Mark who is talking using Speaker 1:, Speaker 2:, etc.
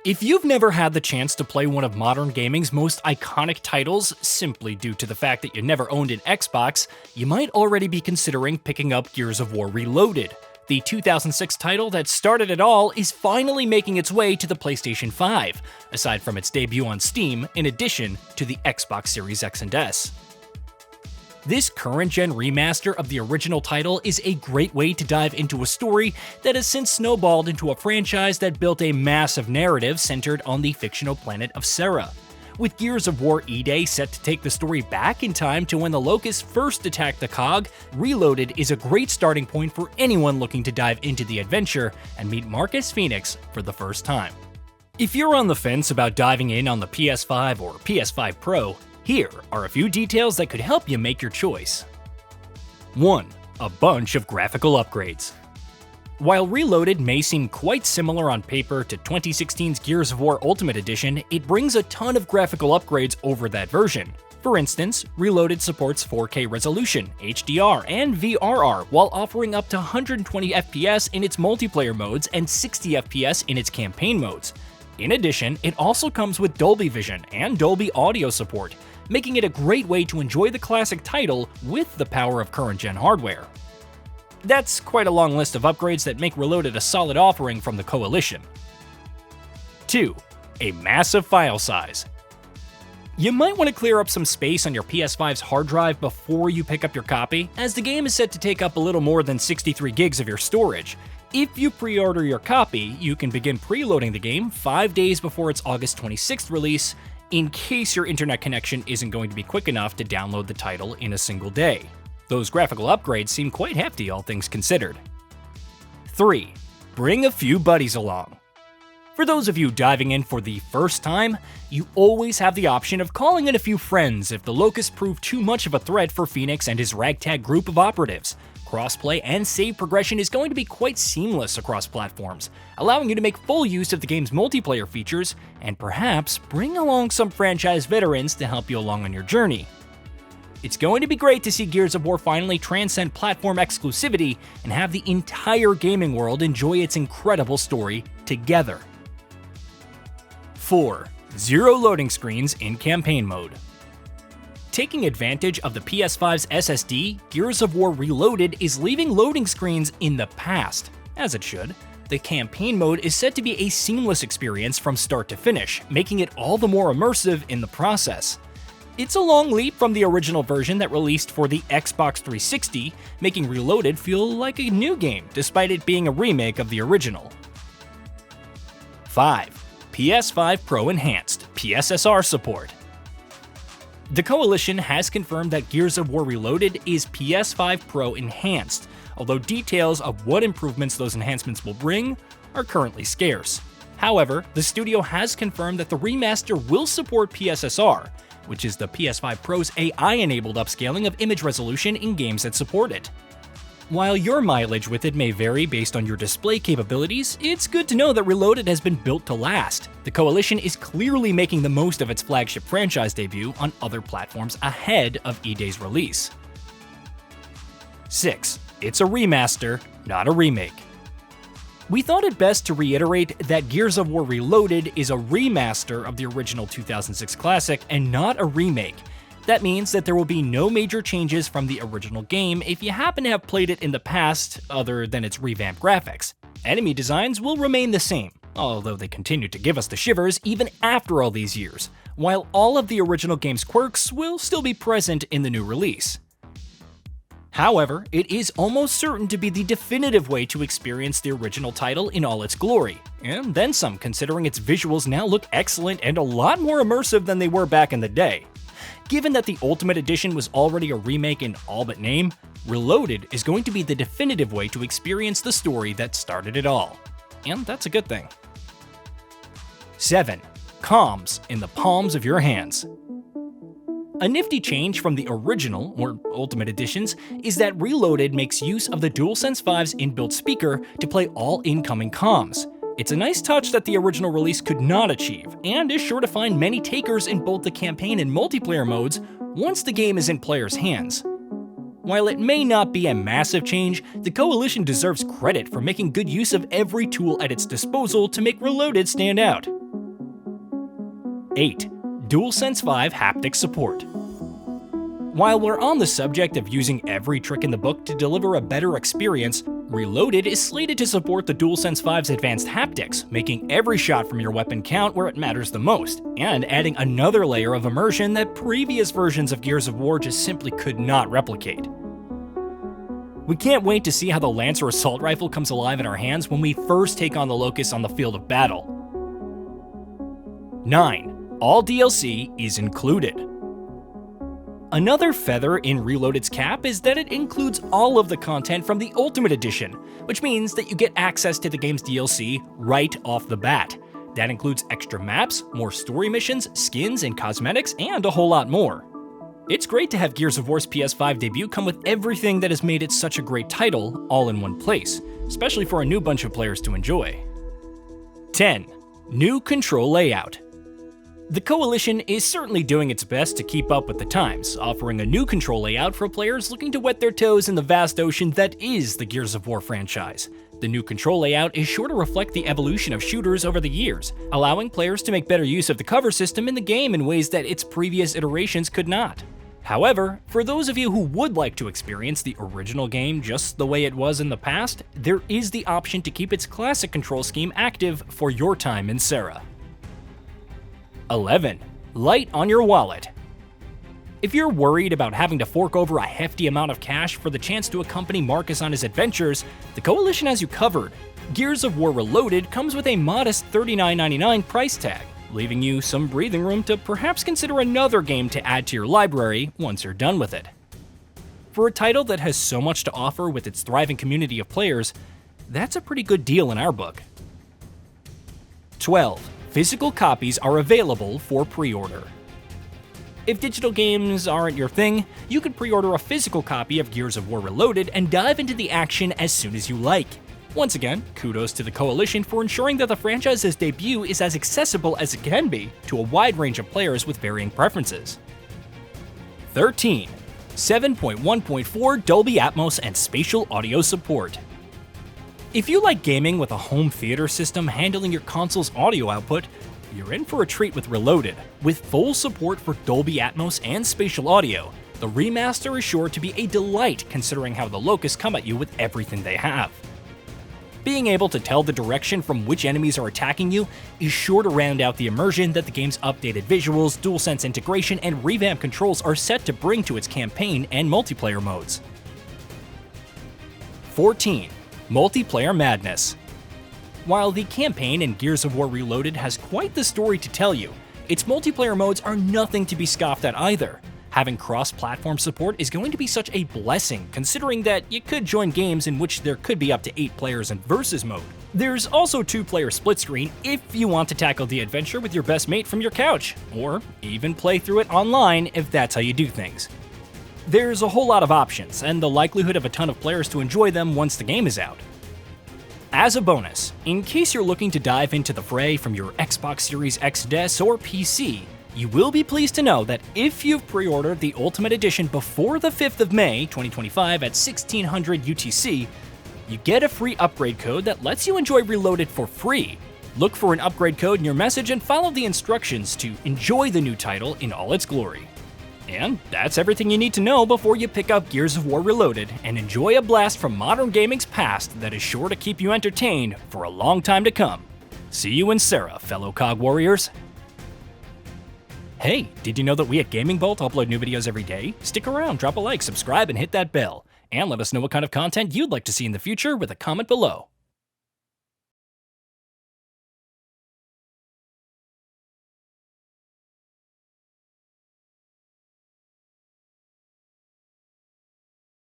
Speaker 1: If you've never had the chance to play one of modern gaming's most iconic titles simply due to the fact that you never owned an Xbox, you might already be considering picking up Gears of War Reloaded. The 2006 title that started it all is finally making its way to the PlayStation 5, aside from its debut on Steam, in addition to the Xbox Series X and S. This current-gen remaster of the original title is a great way to dive into a story that has since snowballed into a franchise that built a massive narrative centered on the fictional planet of Sera. With Gears of War E-Day set to take the story back in time to when the Locusts first attacked the Cog, Reloaded is a great starting point for anyone looking to dive into the adventure and meet Marcus Fenix for the first time. If you're on the fence about diving in on the PS5 or PS5 Pro, here are a few details that could help you make your choice. 1. A bunch of graphical upgrades. While Reloaded may seem quite similar on paper to 2016's Gears of War Ultimate Edition, it brings a ton of graphical upgrades over that version. For instance, Reloaded supports 4K resolution, HDR, and VRR while offering up to 120 FPS in its multiplayer modes and 60 FPS in its campaign modes. In addition, it also comes with Dolby Vision and Dolby Audio support, making it a great way to enjoy the classic title with the power of current-gen hardware. That's quite a long list of upgrades that make Reloaded a solid offering from the Coalition. 2. A massive file size. You might want to clear up some space on your PS5's hard drive before you pick up your copy, as the game is set to take up a little more than 63 gigs of your storage. If you pre-order your copy, you can begin preloading the game 5 days before its August 26th release, in case your internet connection isn't going to be quick enough to download the title in a single day. Those graphical upgrades seem quite hefty, all things considered. 3. Bring a few buddies along. For those of you diving in for the first time, you always have the option of calling in a few friends if the Locusts prove too much of a threat for Fenix and his ragtag group of operatives. Crossplay and save progression is going to be quite seamless across platforms, allowing you to make full use of the game's multiplayer features and perhaps bring along some franchise veterans to help you along on your journey. It's going to be great to see Gears of War finally transcend platform exclusivity and have the entire gaming world enjoy its incredible story together. 4. Zero loading screens in campaign mode. Taking advantage of the PS5's SSD, Gears of War Reloaded is leaving loading screens in the past, as it should. The campaign mode is set to be a seamless experience from start to finish, making it all the more immersive in the process. It's a long leap from the original version that released for the Xbox 360, making Reloaded feel like a new game, despite it being a remake of the original. 5. PS5 Pro Enhanced PSSR support. The Coalition has confirmed that Gears of War Reloaded is PS5 Pro Enhanced, although details of what improvements those enhancements will bring are currently scarce. However, the studio has confirmed that the remaster will support PSSR, which is the PS5 Pro's AI-enabled upscaling of image resolution in games that support it. While your mileage with it may vary based on your display capabilities, it's good to know that Reloaded has been built to last. The Coalition is clearly making the most of its flagship franchise debut on other platforms ahead of E-Day's release. 6. It's a remaster, not a remake. We thought it best to reiterate that Gears of War Reloaded is a remaster of the original 2006 classic and not a remake. That means that there will be no major changes from the original game if you happen to have played it in the past, other than its revamped graphics. Enemy designs will remain the same, although they continue to give us the shivers even after all these years, while all of the original game's quirks will still be present in the new release. However, it is almost certain to be the definitive way to experience the original title in all its glory, and then some considering its visuals now look excellent and a lot more immersive than they were back in the day. Given that the Ultimate Edition was already a remake in all but name, Reloaded is going to be the definitive way to experience the story that started it all. And that's a good thing. 7. Comms in the palms of your hands. A nifty change from the original, or Ultimate Editions, is that Reloaded makes use of the DualSense 5's inbuilt speaker to play all incoming comms. It's a nice touch that the original release could not achieve, and is sure to find many takers in both the campaign and multiplayer modes once the game is in players' hands. While it may not be a massive change, the Coalition deserves credit for making good use of every tool at its disposal to make Reloaded stand out. 8. DualSense 5 haptic support. While we're on the subject of using every trick in the book to deliver a better experience, Reloaded is slated to support the DualSense 5's advanced haptics, making every shot from your weapon count where it matters the most, and adding another layer of immersion that previous versions of Gears of War just simply could not replicate. We can't wait to see how the Lancer assault rifle comes alive in our hands when we first take on the Locusts on the field of battle. 9. All DLC is included. Another feather in Reloaded's cap is that it includes all of the content from the Ultimate Edition, which means that you get access to the game's DLC right off the bat. That includes extra maps, more story missions, skins and cosmetics, and a whole lot more. It's great to have Gears of War's PS5 debut come with everything that has made it such a great title all in one place, especially for a new bunch of players to enjoy. 10. New control layout. The Coalition is certainly doing its best to keep up with the times, offering a new control layout for players looking to wet their toes in the vast ocean that is the Gears of War franchise. The new control layout is sure to reflect the evolution of shooters over the years, allowing players to make better use of the cover system in the game in ways that its previous iterations could not. However, for those of you who would like to experience the original game just the way it was in the past, there is the option to keep its classic control scheme active for your time in Serra. 11. Light on your wallet. If you're worried about having to fork over a hefty amount of cash for the chance to accompany Marcus on his adventures, the Coalition has you covered. Gears of War Reloaded comes with a modest $39.99 price tag, leaving you some breathing room to perhaps consider another game to add to your library once you're done with it. For a title that has so much to offer with its thriving community of players, that's a pretty good deal in our book. 12. Physical copies are available for pre-order. If digital games aren't your thing, you can pre-order a physical copy of Gears of War Reloaded and dive into the action as soon as you like. Once again, kudos to the Coalition for ensuring that the franchise's debut is as accessible as it can be to a wide range of players with varying preferences. 13. 7.1.4 Dolby Atmos and spatial audio support. If you like gaming with a home theater system handling your console's audio output, you're in for a treat with Reloaded. With full support for Dolby Atmos and spatial audio, the remaster is sure to be a delight considering how the Locusts come at you with everything they have. Being able to tell the direction from which enemies are attacking you is sure to round out the immersion that the game's updated visuals, DualSense integration, and revamped controls are set to bring to its campaign and multiplayer modes. 14. Multiplayer madness. While the campaign in Gears of War Reloaded has quite the story to tell you, its multiplayer modes are nothing to be scoffed at either. Having cross-platform support is going to be such a blessing, considering that you could join games in which there could be up to 8 players in versus mode. There's also 2-player split screen if you want to tackle the adventure with your best mate from your couch, or even play through it online if that's how you do things. There's a whole lot of options, and the likelihood of a ton of players to enjoy them once the game is out. As a bonus, in case you're looking to dive into the fray from your Xbox Series X DS or PC, you will be pleased to know that if you've pre-ordered the Ultimate Edition before the 5th of May, 2025 at 1600 UTC, you get a free upgrade code that lets you enjoy Reloaded for free. Look for an upgrade code in your message and follow the instructions to enjoy the new title in all its glory. And that's everything you need to know before you pick up Gears of War Reloaded and enjoy a blast from modern gaming's past that is sure to keep you entertained for a long time to come. See you in Serra, fellow COG warriors. Hey, did you know that we at GamingBolt upload new videos every day? Stick around, drop a like, subscribe, and hit that bell. And let us know what kind of content you'd like to see in the future with a comment below.